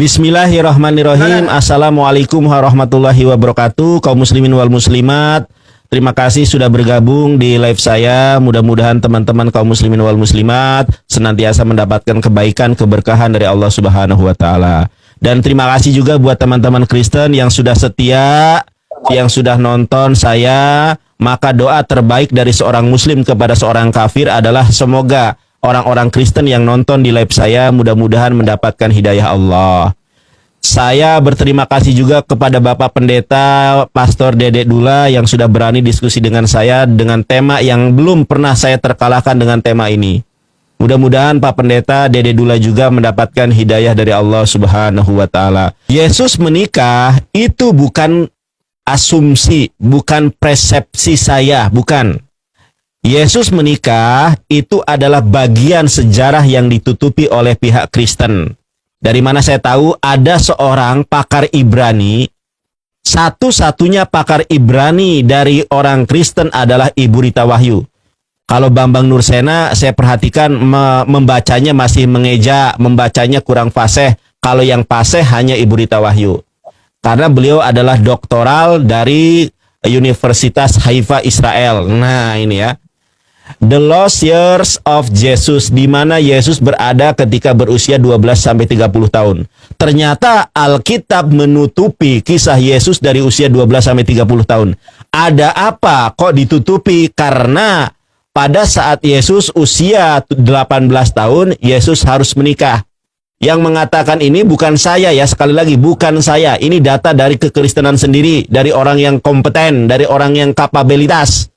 Bismillahirrahmanirrahim. Assalamualaikum warahmatullahi wabarakatuh. Kaum muslimin wal muslimat, terima kasih sudah bergabung di live saya. Mudah-mudahan teman-teman kaum muslimin wal muslimat senantiasa mendapatkan kebaikan, keberkahan dari Allah Subhanahu wa taala. Dan terima kasih juga buat teman-teman Kristen yang sudah setia, yang sudah nonton saya. Maka doa terbaik dari seorang muslim kepada seorang kafir adalah semoga orang-orang Kristen yang nonton di live saya mudah-mudahan mendapatkan hidayah Allah. Saya berterima kasih juga kepada Bapak Pendeta Pastor Dedek Dula yang sudah berani diskusi dengan saya dengan tema yang belum pernah saya terkalahkan dengan tema ini. Mudah-mudahan Pak Pendeta Dedek Dula juga mendapatkan hidayah dari Allah Subhanahu wa taala. Yesus menikah itu bukan asumsi, bukan persepsi saya, bukan. Yesus menikah itu adalah bagian sejarah yang ditutupi oleh pihak Kristen. Dari mana saya tahu ada seorang pakar Ibrani, satu-satunya pakar Ibrani dari orang Kristen adalah Ibu Rita Wahyu. Kalau Bambang Nursena saya perhatikan membacanya masih mengeja, membacanya kurang fasih. Kalau yang fasih hanya Ibu Rita Wahyu. Karena beliau adalah doktoral dari Universitas Haifa Israel. Nah ini ya. The Lost Years of Jesus, di mana Yesus berada ketika berusia 12-30 tahun. Ternyata Alkitab menutupi kisah Yesus dari usia 12-30 tahun. Ada apa kok ditutupi? Karena pada saat Yesus usia 18 tahun, Yesus harus menikah. Yang mengatakan ini bukan saya ya, sekali lagi bukan saya. Ini data dari kekristenan sendiri, dari orang yang kompeten, dari orang yang kapabilitas.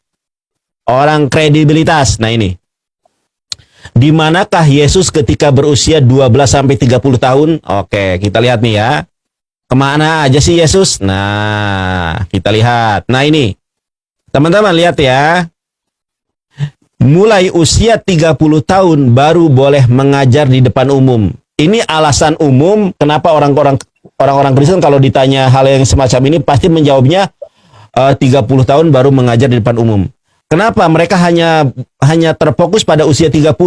Orang kredibilitas. Nah ini. Di manakah Yesus ketika berusia 12-30 tahun? Oke, kita lihat nih ya. Kemana aja sih Yesus? Nah, kita lihat. Nah ini. Teman-teman lihat ya. Mulai usia 30 tahun baru boleh mengajar di depan umum. Ini alasan umum kenapa orang-orang Kristen kalau ditanya hal yang semacam ini pasti menjawabnya 30 tahun baru mengajar di depan umum. Kenapa mereka hanya terfokus pada usia 30?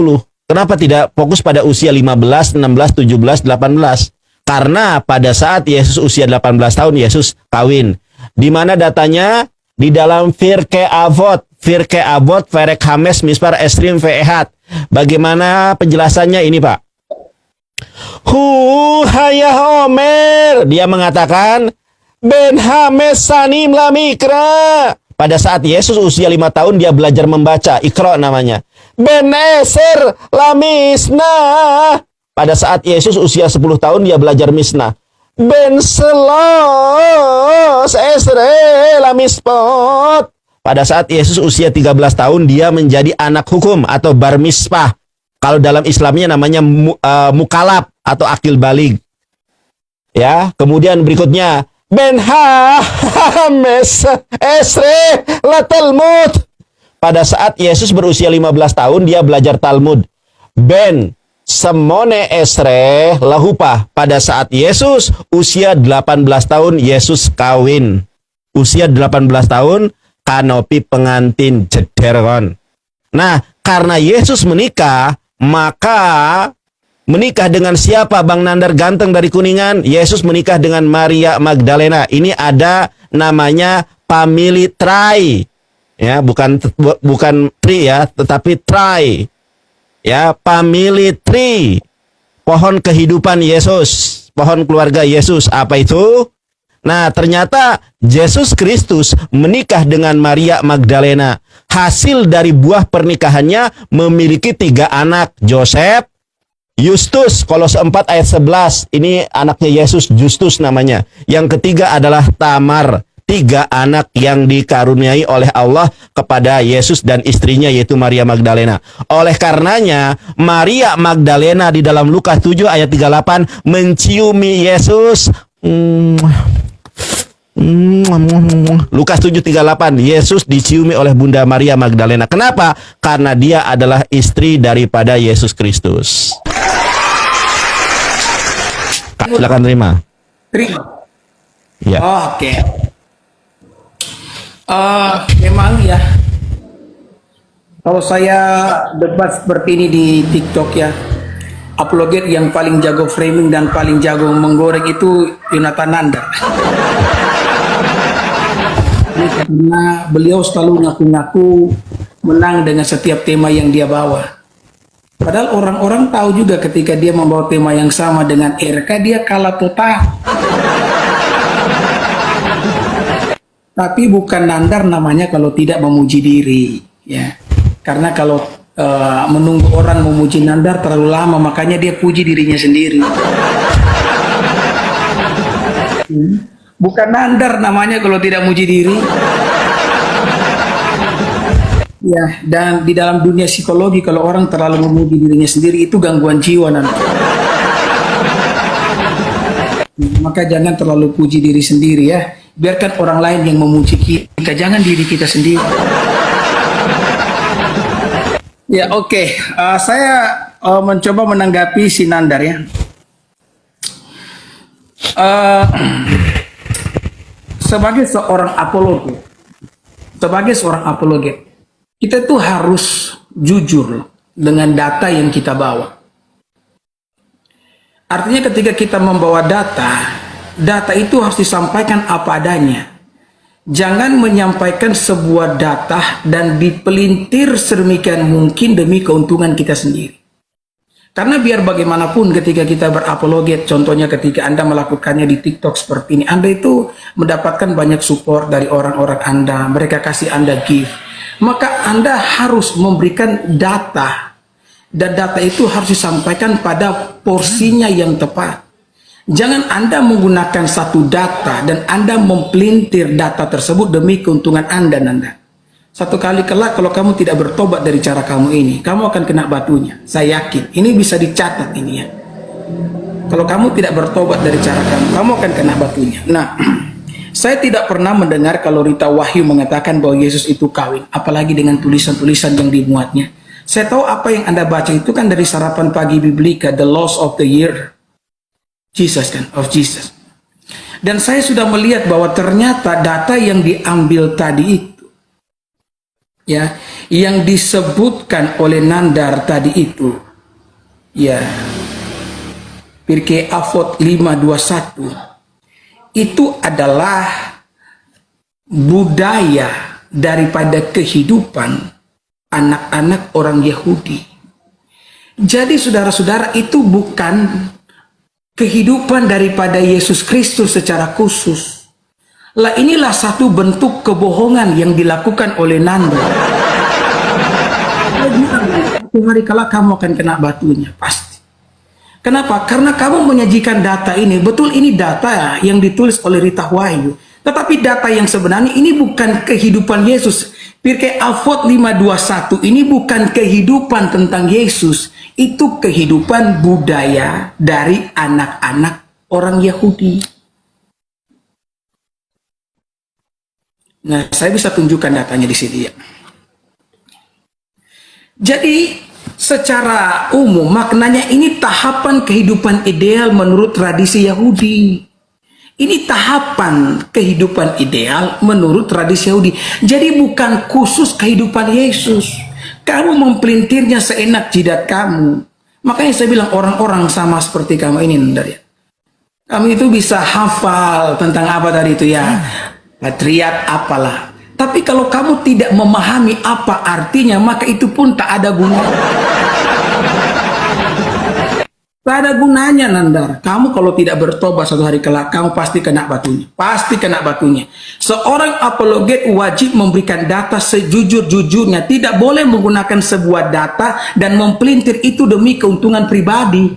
Kenapa tidak fokus pada usia 15, 16, 17, 18? Karena pada saat Yesus usia 18 tahun, Yesus kawin. Di mana datanya? Di dalam Pirkei Avot, Perek Hames Mispar Esrim Ve'ehat. Bagaimana penjelasannya ini Pak? Hayah Omer. Dia mengatakan, Ben Hames Sanim Lamikra. Pada saat Yesus usia 5 tahun dia belajar membaca, Iqra namanya. Ben Eser Lamisna. Pada saat Yesus usia 10 tahun dia belajar Misna. Ben Selos Esre Lamispot. Pada saat Yesus usia 13 tahun dia menjadi anak hukum atau bar mitzvah. Kalau dalam Islamnya namanya mukalab atau akil balig. Ya, kemudian berikutnya Ben Hames Esre la Talmud. Pada saat Yesus berusia 15 tahun dia belajar Talmud. Ben Semone Esre Lahupah. Pada saat Yesus usia 18 tahun Yesus kawin. Usia 18 tahun kanopi pengantin jederon. Nah, karena Yesus menikah, maka menikah dengan siapa Bang Nandar ganteng dari Kuningan? Yesus menikah dengan Maria Magdalena. Ini ada namanya family tree. Ya, bukan tree ya, tetapi tree. Ya, family tree. Pohon kehidupan Yesus, pohon keluarga Yesus. Apa itu? Nah, ternyata Yesus Kristus menikah dengan Maria Magdalena. Hasil dari buah pernikahannya memiliki 3 anak, Joseph, Justus, Kolose 4 ayat 11. Ini anaknya Yesus, Justus namanya. Yang ketiga adalah Tamar. 3 anak yang dikaruniai oleh Allah kepada Yesus dan istrinya yaitu Maria Magdalena. Oleh karenanya, Maria Magdalena di dalam Lukas 7 ayat 38 menciumi Yesus. Lukas 7:38, Yesus diciumi oleh Bunda Maria Magdalena. Kenapa? Karena dia adalah istri daripada Yesus Kristus. Silakan terima. Terima. Ya. Oke. Memang ya. Kalau saya debat seperti ini di TikTok ya, apologet yang paling jago framing dan paling jago menggoreng itu Yonatan Nandar. Karena beliau selalu ngaku-ngaku menang dengan setiap tema yang dia bawa. Padahal orang-orang tahu juga ketika dia membawa tema yang sama dengan RK, dia kalah total. Tapi bukan Nandar namanya kalau tidak memuji diri, ya. Karena kalau menunggu orang memuji Nandar terlalu lama, makanya dia puji dirinya sendiri. Bukan Nandar namanya kalau tidak muji diri. Ya, dan di dalam dunia psikologi kalau orang terlalu memuji dirinya sendiri itu gangguan jiwa nanti. Maka jangan terlalu puji diri sendiri ya. Biarkan orang lain yang memuji kita, jangan diri kita sendiri. Ya oke. Saya mencoba menanggapi si Nandar ya. Sebagai seorang apologet, kita tuh harus jujur dengan data yang kita bawa. Artinya ketika kita membawa data itu harus disampaikan apa adanya. Jangan menyampaikan sebuah data dan dipelintir sedemikian mungkin demi keuntungan kita sendiri. Karena biar bagaimanapun ketika kita berapologet, contohnya ketika Anda melakukannya di TikTok seperti ini, Anda itu mendapatkan banyak support dari orang-orang Anda, mereka kasih Anda gift. Maka Anda harus memberikan data, dan data itu harus disampaikan pada porsinya yang tepat. Jangan Anda menggunakan satu data dan Anda mempelintir data tersebut demi keuntungan Anda. Satu kali kelak kalau kamu tidak bertobat dari cara kamu ini, kamu akan kena batunya. Saya yakin, ini bisa dicatat ini ya. Kalau kamu tidak bertobat dari cara kamu akan kena batunya. Nah, saya tidak pernah mendengar kalau Rita Wahyu mengatakan bahwa Yesus itu kawin, apalagi dengan tulisan-tulisan yang dimuatnya. Saya tahu apa yang Anda baca itu kan dari Sarapan Pagi Biblika, The Loss of the Year. Jesus kan, of Jesus. Dan saya sudah melihat bahwa ternyata data yang diambil tadi itu, ya, yang disebutkan oleh Nandar tadi itu, ya, Pirkei Avot 5:21, itu adalah budaya daripada kehidupan anak-anak orang Yahudi. Jadi saudara-saudara, itu bukan kehidupan daripada Yesus Kristus secara khusus. Lah inilah satu bentuk kebohongan yang dilakukan oleh Nandar. Satu hari kala kamu akan kena batunya, pasti. Kenapa? Karena kamu menyajikan data ini, betul ini data yang ditulis oleh Rita Wahyu. Tetapi data yang sebenarnya ini bukan kehidupan Yesus. Pirkei Avot 5:21 ini bukan kehidupan tentang Yesus. Itu kehidupan budaya dari anak-anak orang Yahudi. Nah, saya bisa tunjukkan datanya di sini ya. Jadi, secara umum maknanya ini tahapan kehidupan ideal menurut tradisi Yahudi. Ini tahapan kehidupan ideal menurut tradisi Yahudi. Jadi bukan khusus kehidupan Yesus. Kamu mempelintirnya seenak jidat kamu. Makanya saya bilang orang-orang sama seperti kamu ini, Nandar ya. Kamu itu bisa hafal tentang apa tadi itu ya. Patriat apalah. Tapi kalau kamu tidak memahami apa artinya, maka itu pun tak ada gunanya. Tak ada gunanya, Nandar. Kamu kalau tidak bertobat satu hari kelak, kamu pasti kena batunya. Pasti kena batunya. Seorang apologet wajib memberikan data sejujur-jujurnya. Tidak boleh menggunakan sebuah data dan mempelintir itu demi keuntungan pribadi.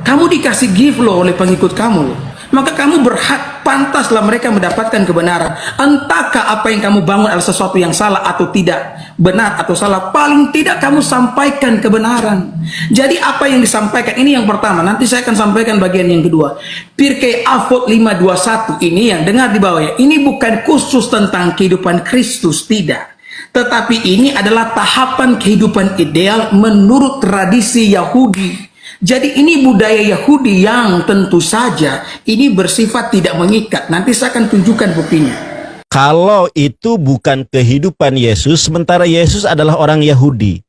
Kamu dikasih gift loh oleh pengikut kamu loh. Maka kamu berhak, pantaslah mereka mendapatkan kebenaran. Entahkah apa yang kamu bangun adalah sesuatu yang salah atau tidak, benar atau salah, paling tidak kamu sampaikan kebenaran. Jadi apa yang disampaikan ini yang pertama, nanti saya akan sampaikan bagian yang kedua. Pirkei Avot 5:21 ini yang dengar di bawah ya, ini bukan khusus tentang kehidupan Kristus, tidak. Tetapi ini adalah tahapan kehidupan ideal menurut tradisi Yahudi. Jadi ini budaya Yahudi yang tentu saja ini bersifat tidak mengikat. Nanti saya akan tunjukkan buktinya. Kalau itu bukan kehidupan Yesus, sementara Yesus adalah orang Yahudi,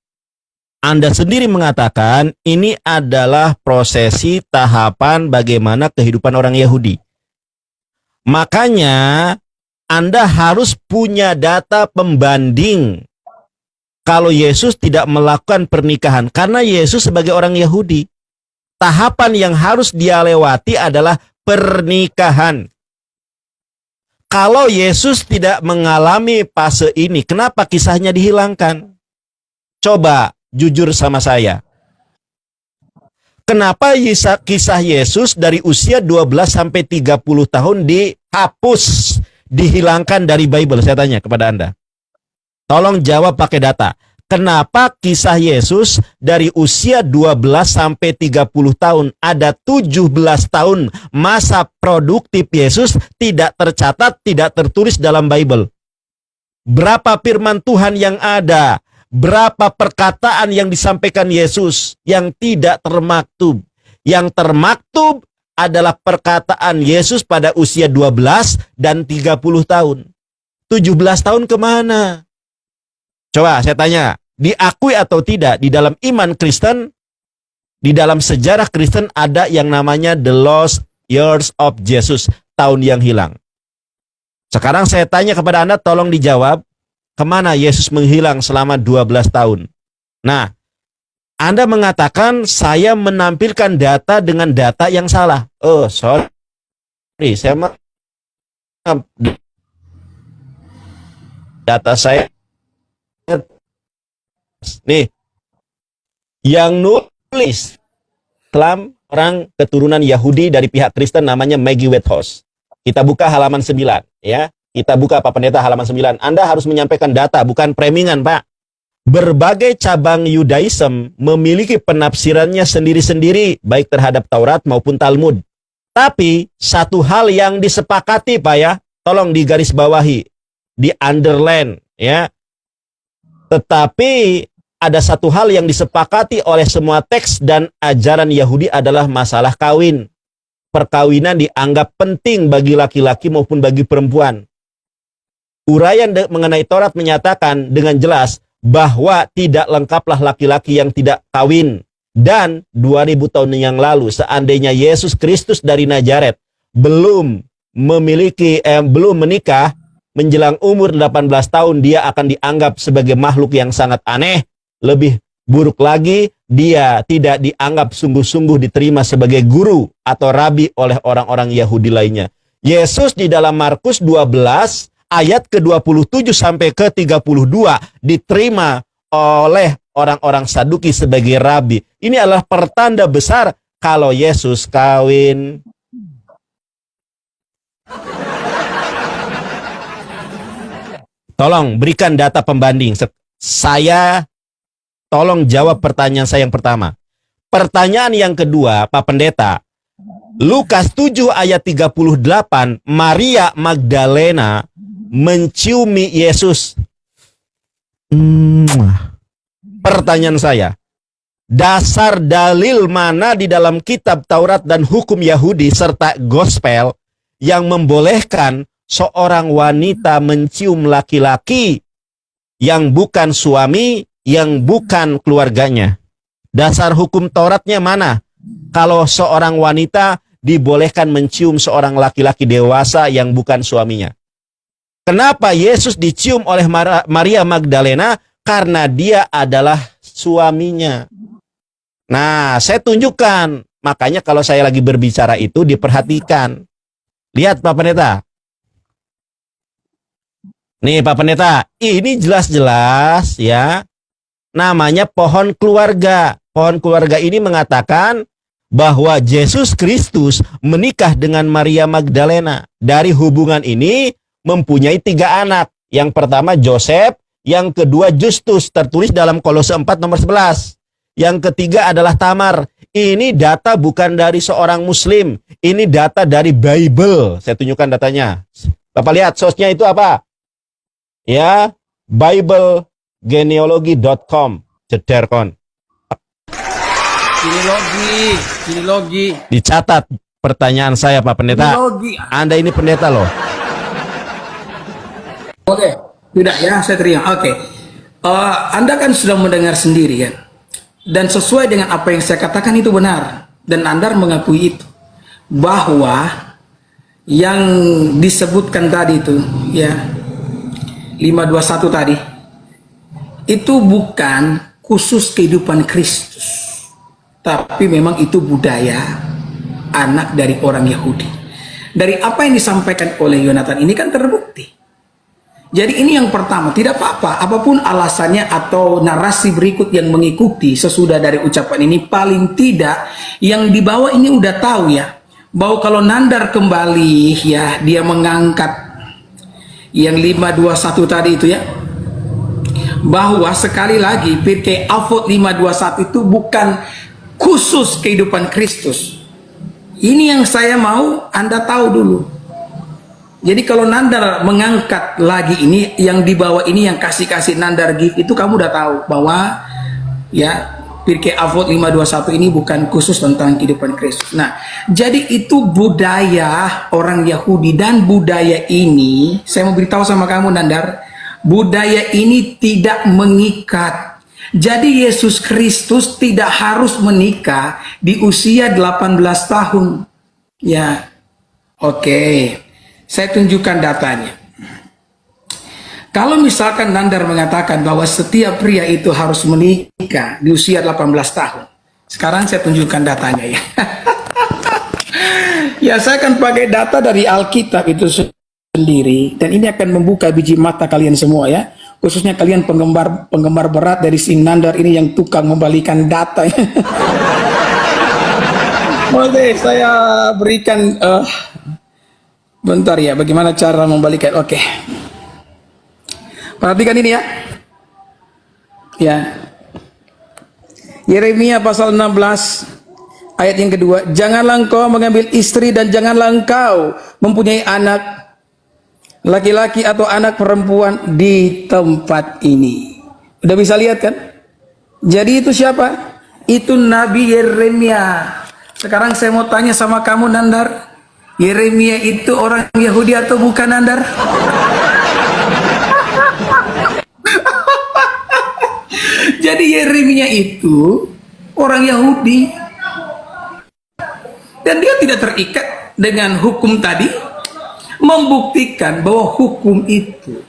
Anda sendiri mengatakan ini adalah prosesi tahapan bagaimana kehidupan orang Yahudi. Makanya Anda harus punya data pembanding kalau Yesus tidak melakukan pernikahan. Karena Yesus sebagai orang Yahudi, tahapan yang harus dia lewati adalah pernikahan. Kalau Yesus tidak mengalami fase ini, kenapa kisahnya dihilangkan? Coba jujur sama saya. Kenapa kisah Yesus dari usia 12 sampai 30 tahun dihapus, dihilangkan dari Bible? Saya tanya kepada Anda. Tolong jawab pakai data. Kenapa kisah Yesus dari usia 12 sampai 30 tahun, ada 17 tahun masa produktif Yesus tidak tercatat, tidak tertulis dalam Bible? Berapa firman Tuhan yang ada? Berapa perkataan yang disampaikan Yesus yang tidak termaktub? Yang termaktub adalah perkataan Yesus pada usia 12 dan 30 tahun. 17 tahun kemana? Coba saya tanya, diakui atau tidak di dalam iman Kristen, di dalam sejarah Kristen ada yang namanya the lost years of Jesus, tahun yang hilang. Sekarang saya tanya kepada Anda, tolong dijawab, kemana Yesus menghilang selama 12 tahun? Nah, Anda mengatakan saya menampilkan data dengan data yang salah. Oh, sorry. Saya data saya nih yang nulis Islam orang keturunan Yahudi dari pihak Kristen namanya Maggie Whithouse. Kita buka halaman 9 ya. Kita buka Pak Pendeta halaman 9. Anda harus menyampaikan data, bukan premingan, Pak. Berbagai cabang Yudaism memiliki penafsirannya sendiri-sendiri, baik terhadap Taurat maupun Talmud. Tapi, satu hal yang disepakati, Pak ya, tolong digarisbawahi, di underline, ya. Tetapi, ada satu hal yang disepakati oleh semua teks dan ajaran Yahudi adalah masalah kawin. Perkawinan dianggap penting bagi laki-laki maupun bagi perempuan. Uraian mengenai Taurat menyatakan dengan jelas bahwa tidak lengkaplah laki-laki yang tidak kawin. Dan 2000 tahun yang lalu seandainya Yesus Kristus dari Nazaret belum menikah menjelang umur 18 tahun, dia akan dianggap sebagai makhluk yang sangat aneh. Lebih buruk lagi, dia tidak dianggap sungguh-sungguh diterima sebagai guru atau rabi oleh orang-orang Yahudi lainnya. Yesus di dalam Markus 12 ayat ke-27 sampai ke-32 diterima oleh orang-orang Saduki sebagai rabi. Ini adalah pertanda besar kalau Yesus kawin. Tolong berikan data pembanding. Saya tolong jawab pertanyaan saya yang pertama. Pertanyaan yang kedua, Pak Pendeta. Lukas 7 ayat 38, Maria Magdalena menciumi Yesus. Pertanyaan saya, dasar dalil mana di dalam kitab Taurat dan hukum Yahudi serta gospel yang membolehkan seorang wanita mencium laki-laki yang bukan suami, yang bukan keluarganya? Dasar hukum Tauratnya mana kalau seorang wanita dibolehkan mencium seorang laki-laki dewasa yang bukan suaminya? Kenapa Yesus dicium oleh Maria Magdalena? Karena dia adalah suaminya. Nah, saya tunjukkan. Makanya kalau saya lagi berbicara itu diperhatikan. Lihat Pak Pendeta. Nih Pak Pendeta, ini jelas-jelas ya. Namanya pohon keluarga. Pohon keluarga ini mengatakan bahwa Yesus Kristus menikah dengan Maria Magdalena. Dari hubungan ini mempunyai 3 anak. Yang pertama Joseph, yang kedua Justus, tertulis dalam Kolose 4 nomor 11. Yang ketiga adalah Tamar. Ini data bukan dari seorang muslim. Ini data dari Bible. Saya tunjukkan datanya. Bapak lihat source-nya itu apa? Ya, biblegenealogy.com. Cederkon. Genealogi. Dicatat pertanyaan saya Pak Pendeta. Genealogi. Anda ini pendeta loh. Oke, tidak ya, saya terima. Oke, Anda kan sudah mendengar sendiri kan. dan sesuai dengan apa yang saya katakan itu benar, dan Nandar mengakui itu, bahwa yang disebutkan tadi itu ya 521 tadi itu bukan khusus kehidupan Kristus, tapi memang itu budaya anak dari orang Yahudi. Dari apa yang disampaikan oleh Yonatan ini kan terbukti. Jadi ini yang pertama, tidak apa-apa apapun alasannya atau narasi berikut yang mengikuti sesudah dari ucapan ini, paling tidak yang dibawa ini udah tahu ya, bahwa kalau Nandar kembali ya, dia mengangkat yang 521 tadi itu ya, bahwa sekali lagi Pirkei Avot 521 itu bukan khusus kehidupan Kristus. Ini yang saya mau Anda tahu dulu. Jadi kalau Nandar mengangkat lagi ini, yang dibawa ini, yang kasih Nandar gift itu, kamu udah tahu bahwa ya Pirkei Avot 521 ini bukan khusus tentang kehidupan Kristus. Nah, jadi itu budaya orang Yahudi, dan budaya ini saya mau beritahu sama kamu Nandar, budaya ini tidak mengikat. Jadi Yesus Kristus tidak harus menikah di usia 18 tahun. Ya. Oke. Saya tunjukkan datanya. Kalau misalkan Nandar mengatakan bahwa setiap pria itu harus menikah di usia 18 tahun. Sekarang saya tunjukkan datanya ya. Ya, saya akan pakai data dari Alkitab itu sendiri, dan ini akan membuka biji mata kalian semua ya. Khususnya kalian penggemar berat dari Sing Nandar ini yang tukang membalikan data. Oke, saya berikan bentar ya, bagaimana cara membalikan. Oke. Perhatikan ini ya. Ya. Yeremia pasal 16 ayat yang kedua. Janganlah engkau mengambil istri, dan janganlah engkau mempunyai anak laki-laki atau anak perempuan di tempat ini. Udah bisa lihat kan? Jadi itu siapa? Itu Nabi Yeremia. Sekarang saya mau tanya sama kamu Nandar, Yeremia itu orang Yahudi atau bukan Nandar? Jadi Yeremia itu orang Yahudi, dan dia tidak terikat dengan hukum tadi, membuktikan bahwa hukum itu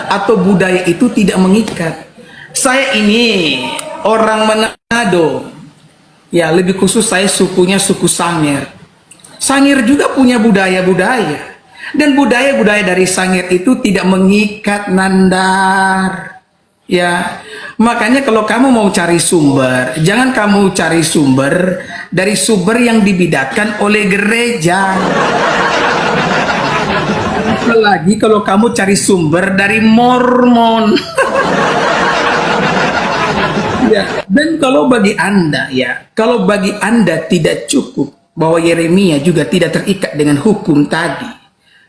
atau budaya itu tidak mengikat. Saya ini orang Manado, ya lebih khusus saya sukunya suku Sangir. Sangir juga punya budaya-budaya, dan budaya-budaya dari Sangir itu tidak mengikat Nandar. Ya, makanya kalau kamu mau cari sumber, jangan kamu cari sumber dari sumber yang dibidatkan oleh gereja. Apalagi kalau kamu cari sumber dari Mormon. Ya, dan kalau bagi Anda ya, kalau bagi Anda tidak cukup bahwa Yeremia juga tidak terikat dengan hukum tadi,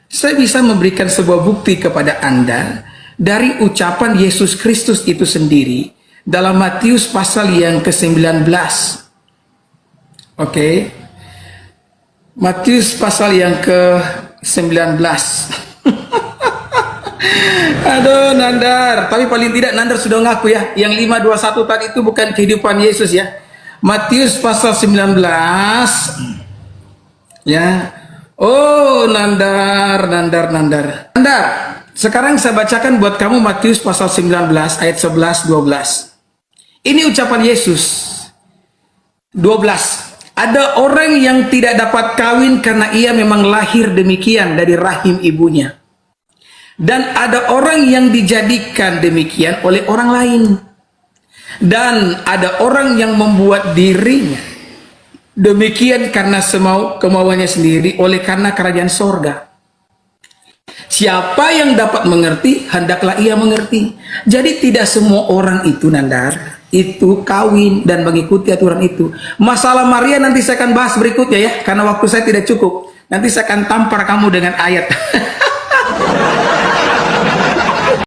saya bisa memberikan sebuah bukti kepada Anda dari ucapan Yesus Kristus itu sendiri dalam Matius pasal yang ke-19. Oke. Matius pasal yang ke-19. Aduh Nandar, tapi paling tidak Nandar sudah ngaku ya, yang 521 tadi itu bukan kehidupan Yesus ya. Matius pasal 19. Ya. Oh Nandar. Sekarang saya bacakan buat kamu Matius pasal 19 ayat 11-12. Ini ucapan Yesus. 12. Ada orang yang tidak dapat kawin karena ia memang lahir demikian dari rahim ibunya. Dan ada orang yang dijadikan demikian oleh orang lain. Dan ada orang yang membuat dirinya demikian karena kemauannya sendiri, oleh karena kerajaan sorga. Siapa yang dapat mengerti, hendaklah ia mengerti. Jadi tidak semua orang itu Nandar itu kawin dan mengikuti aturan itu. Masalah Maria nanti saya akan bahas berikutnya ya, karena waktu saya tidak cukup. Nanti saya akan tampar kamu dengan ayat.